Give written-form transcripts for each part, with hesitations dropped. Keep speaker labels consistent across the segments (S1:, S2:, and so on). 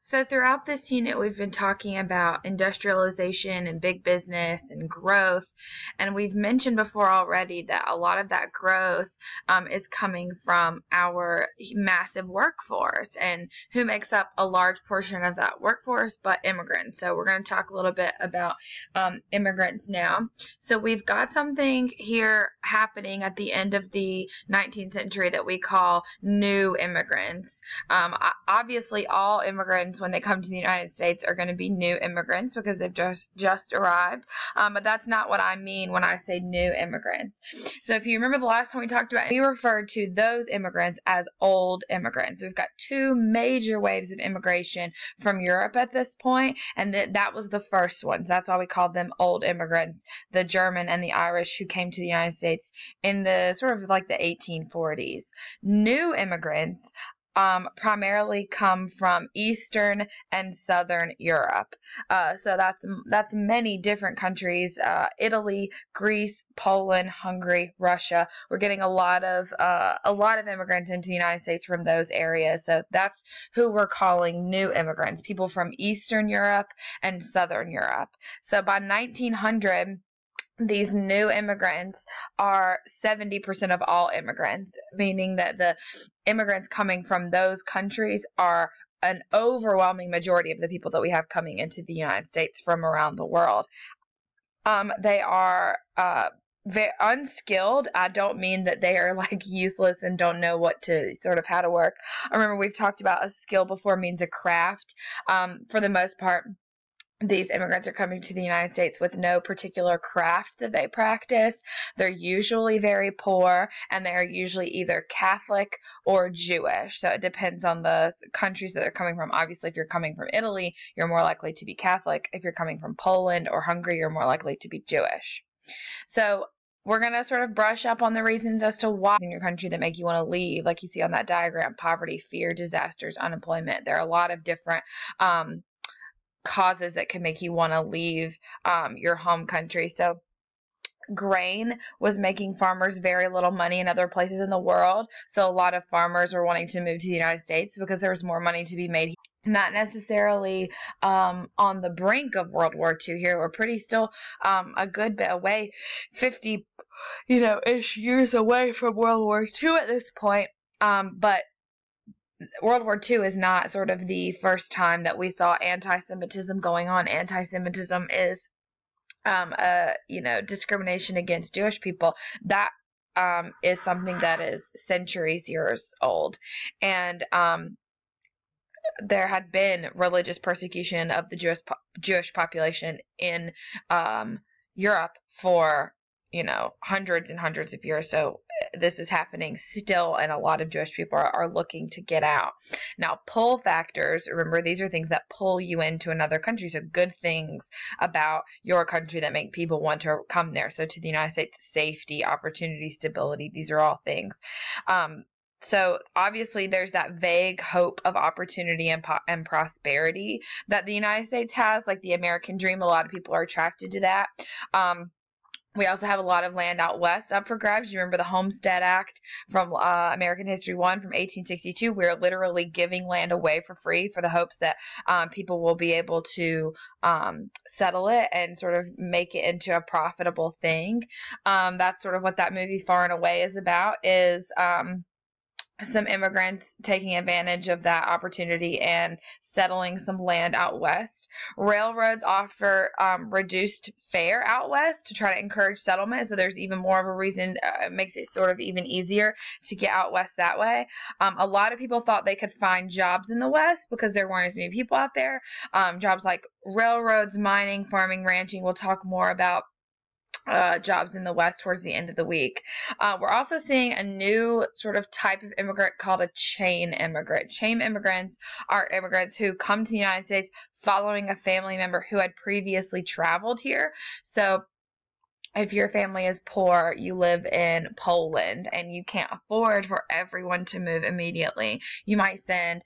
S1: So throughout this unit, we've been talking about industrialization and big business and growth. And we've mentioned before already that a lot of that growth is coming from our massive workforce. And who makes up a large portion of that workforce but immigrants. So we're going to talk a little bit about immigrants now. So we've got something here happening at the end of the 19th century that we call new immigrants. Obviously, all immigrants, when they come to the United States, are going to be new immigrants because they've just arrived. But that's not what I mean when I say new immigrants. So if you remember the last time we talked about, we referred to those immigrants as old immigrants. We've got two major waves of immigration from Europe at this point, and that was the first one. So that's why we called them old immigrants, the German and the Irish who came to the United States in the sort of like the 1840s. New immigrants primarily come from Eastern and Southern Europe. So that's many different countries: Italy, Greece, Poland, Hungary, Russia. We're getting a lot of immigrants into the United States from those areas. So that's who we're calling new immigrants: people from Eastern Europe and Southern Europe. So by 1900. These new immigrants are 70% of all immigrants, meaning that the immigrants coming from those countries are an overwhelming majority of the people that we have coming into the United States from around the world. They are very unskilled. I don't mean that they are like useless and don't know what to sort of how to work. I remember we've talked about a skill before means a craft. For the most part, these immigrants are coming to the United States with no particular craft that they practice. They're usually very poor, and they're usually either Catholic or Jewish. So it depends on the countries that they're coming from. Obviously, if you're coming from Italy, you're more likely to be Catholic. If you're coming from Poland or Hungary, you're more likely to be Jewish. So we're going to sort of brush up on the reasons as to why in your country that make you want to leave. Like you see on that diagram: poverty, fear, disasters, unemployment. There are a lot of different causes that can make you want to leave your home country. So grain was making farmers very little money in other places in the world. So a lot of farmers were wanting to move to the United States because there was more money to be made. Not necessarily on the brink of World War II here. We're pretty still a good bit away, 50-ish years away from World War II at this point. But World War II is not sort of the first time that we saw anti-Semitism going on. Anti-Semitism is, discrimination against Jewish people. That is something that is centuries years old. And there had been religious persecution of the Jewish population in Europe for hundreds and hundreds of years. So this is happening still, and a lot of Jewish people are looking to get out. Now, pull factors, remember, these are things that pull you into another country. So good things about your country that make people want to come there. So to the United States: safety, opportunity, stability. These are all things. So obviously there's that vague hope of opportunity and prosperity that the United States has, like the American dream. A lot of people are attracted to that. We also have a lot of land out west up for grabs. You remember the Homestead Act from American History 1 from 1862? We're literally giving land away for free for the hopes that people will be able to settle it and sort of make it into a profitable thing. That's sort of what that movie Far and Away is about, is some immigrants taking advantage of that opportunity and settling some land out west. Railroads offer reduced fare out west to try to encourage settlement, so there's even more of a reason. It makes it sort of even easier to get out west that way. A lot of people thought they could find jobs in the west because there weren't as many people out there. Jobs like railroads, mining, farming, ranching. We'll talk more about jobs in the West towards the end of the week. We're also seeing a new sort of type of immigrant called a chain immigrant. Chain immigrants are immigrants who come to the United States following a family member who had previously traveled here. So if your family is poor, you live in Poland and you can't afford for everyone to move immediately, you might send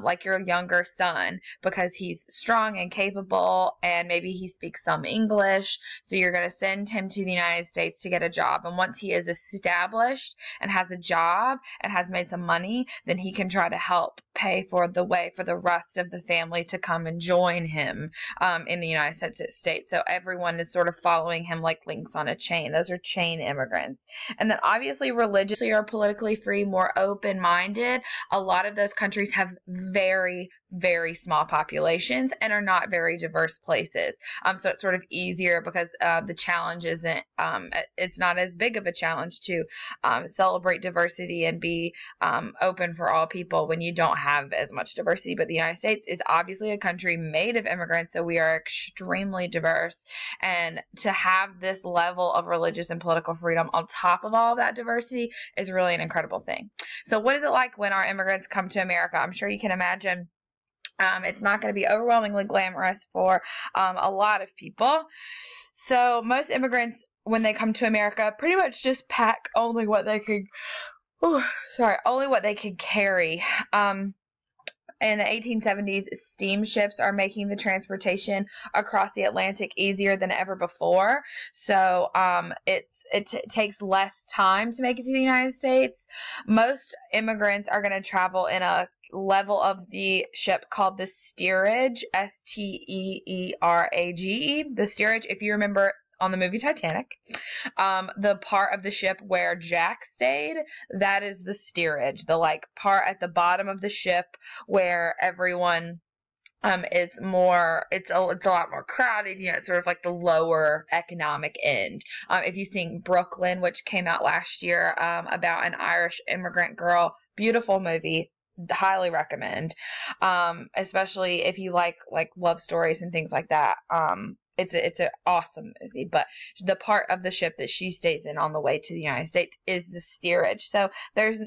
S1: like your younger son because he's strong and capable and maybe he speaks some English. So you're going to send him to the United States to get a job. And once he is established and has a job and has made some money, then he can try to help pay for the way for the rest of the family to come and join him in the United States. So everyone is sort of following him like links on a chain. Those are chain immigrants. And then obviously religiously or politically free, more open-minded. A lot of those countries have very, very small populations and are not very diverse places. So it's sort of easier because the challenge isn't, it's not as big of a challenge to celebrate diversity and be open for all people when you don't have as much diversity. But the United States is obviously a country made of immigrants, so we are extremely diverse. And to have this level of religious and political freedom on top of all of that diversity is really an incredible thing. So what is it like when our immigrants come to America? I'm sure you can imagine it's not going to be overwhelmingly glamorous for a lot of people. So most immigrants, when they come to America, pretty much just pack only what they could, only what they could carry. In the 1870s, steamships are making the transportation across the Atlantic easier than ever before. So it takes less time to make it to the United States. Most immigrants are going to travel in a level of the ship called the steerage, steerage. The steerage, if you remember on the movie Titanic, the part of the ship where Jack stayed, that is the steerage, the like part at the bottom of the ship where everyone is more, it's a lot more crowded, you know, it's sort of like the lower economic end. If you've seen Brooklyn, which came out last year, about an Irish immigrant girl, beautiful movie, highly recommend, especially if you like love stories and things like that. It's an awesome movie, but the part of the ship that she stays in on the way to the United States is the steerage. So there's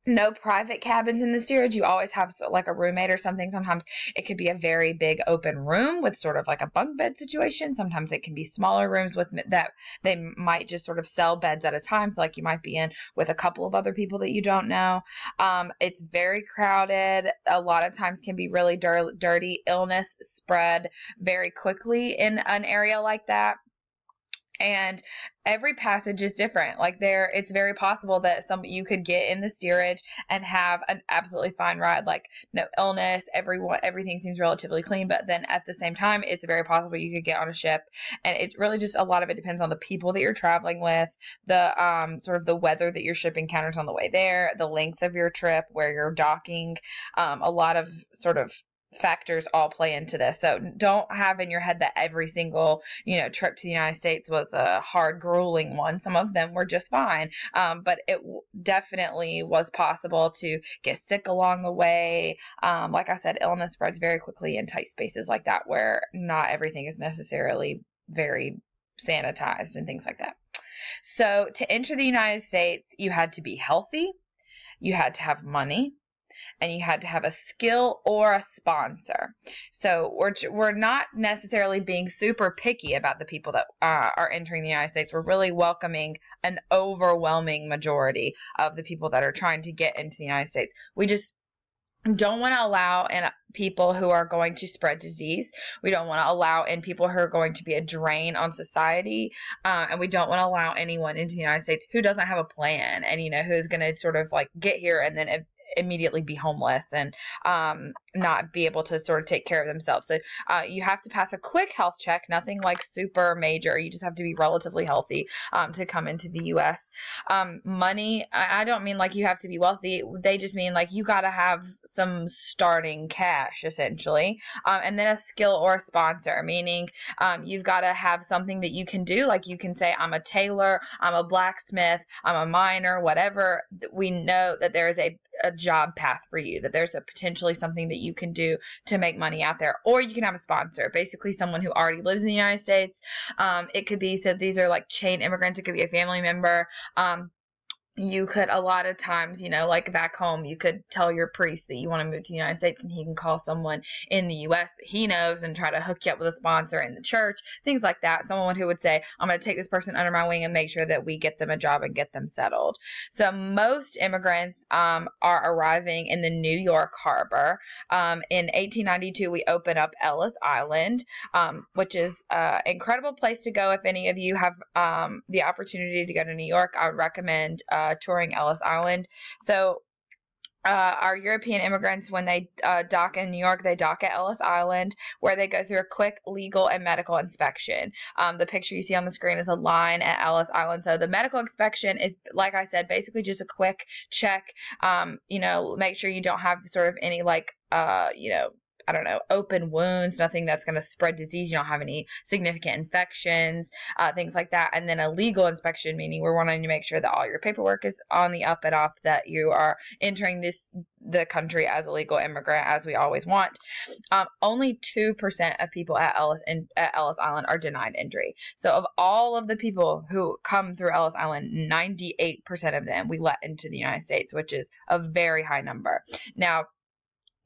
S1: no private cabins in the steerage. You always have like a roommate or something. Sometimes it could be a very big open room with sort of like a bunk bed situation. Sometimes it can be smaller rooms with that they might just sort of sell beds at a time. So like you might be in with a couple of other people that you don't know. It's very crowded. A lot of times can be really dirty. Illness spread very quickly in an area like that. And every passage is different. Like it's very possible that you could get in the steerage and have an absolutely fine ride, like no illness, everything seems relatively clean. But then at the same time, it's very possible you could get on a ship, and it really just, a lot of it depends on the people that you're traveling with, the sort of the weather that your ship encounters on the way there, the length of your trip, where you're docking. A lot of sort of factors all play into this. So don't have in your head that every single, trip to the United States was a hard, grueling one. Some of them were just fine. But it definitely was possible to get sick along the way. Like I said, illness spreads very quickly in tight spaces like that, where not everything is necessarily very sanitized and things like that. So to enter the United States, you had to be healthy, you had to have money, and you had to have a skill or a sponsor. So we're not necessarily being super picky about the people that are entering the United States. We're really welcoming an overwhelming majority of the people that are trying to get into the United States. We just don't want to allow in people who are going to spread disease. We don't want to allow in people who are going to be a drain on society. And we don't want to allow anyone into the United States who doesn't have a plan and, who's going to sort of like get here and then immediately be homeless and not be able to sort of take care of themselves. So you have to pass a quick health check, nothing like super major. You just have to be relatively healthy to come into the U.S. Money, I don't mean like you have to be wealthy. They just mean like you got to have some starting cash, essentially. And then a skill or a sponsor, meaning you've got to have something that you can do. Like you can say, I'm a tailor, I'm a blacksmith, I'm a miner, whatever. We know that there is a job path for you, that there's a potentially something that you can do to make money out there. Or you can have a sponsor, basically someone who already lives in the United States. It could be, so these are like chain immigrants, it could be a family member. you could, a lot of times, like back home, you could tell your priest that you want to move to the United States, and he can call someone in the U.S. that he knows and try to hook you up with a sponsor in the church, things like that. Someone who would say, I'm going to take this person under my wing and make sure that we get them a job and get them settled. So most immigrants are arriving in the New York harbor. In 1892, we open up Ellis Island, which is an incredible place to go. If any of you have the opportunity to go to New York, I would recommend touring Ellis Island. So our European immigrants, when they dock in New York, they dock at Ellis Island, where they go through a quick legal and medical inspection. The picture you see on the screen is a line at Ellis Island. So the medical inspection is, like I said, basically just a quick check. Make sure you don't have sort of any I don't know, open wounds, nothing that's going to spread disease. You don't have any significant infections, things like that. And then a legal inspection, meaning we're wanting to make sure that all your paperwork is on the up and up, that you are entering the country as a legal immigrant, as we always want. Only 2% of people at Ellis Island are denied entry. So of all of the people who come through Ellis Island, 98% of them we let into the United States, which is a very high number. Now,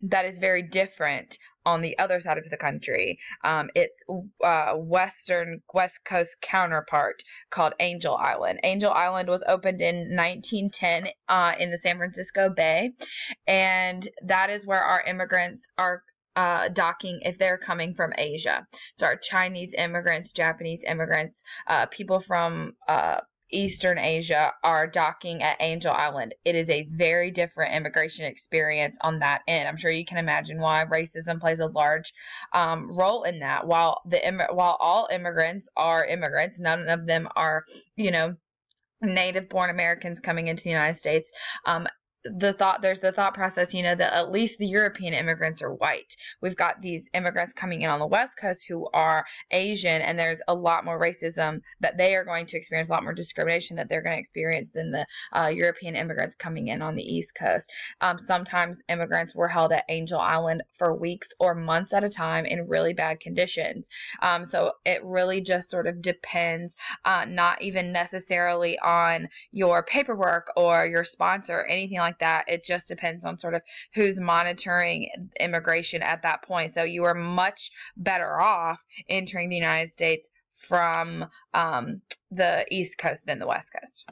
S1: that is very different on the other side of the country. It's West Coast counterpart called Angel Island. Angel Island was opened in 1910 in the San Francisco Bay, and that is where our immigrants are docking if they're coming from Asia. So our Chinese immigrants, Japanese immigrants, people from Eastern Asia are docking at Angel Island. It is a very different immigration experience on that end. I'm sure you can imagine why racism plays a large role in that. While all immigrants are immigrants, none of them are, native-born Americans coming into the United States. There's the thought process, that at least the European immigrants are white. We've got these immigrants coming in on the West Coast who are Asian, and there's a lot more racism that they are going to experience, a lot more discrimination that they're going to experience than the European immigrants coming in on the East Coast. Sometimes immigrants were held at Angel Island for weeks or months at a time in really bad conditions. So it really just sort of depends, not even necessarily on your paperwork or your sponsor or anything like that. It just depends on sort of who's monitoring immigration at that point. So you are much better off entering the United States from the East Coast than the West Coast.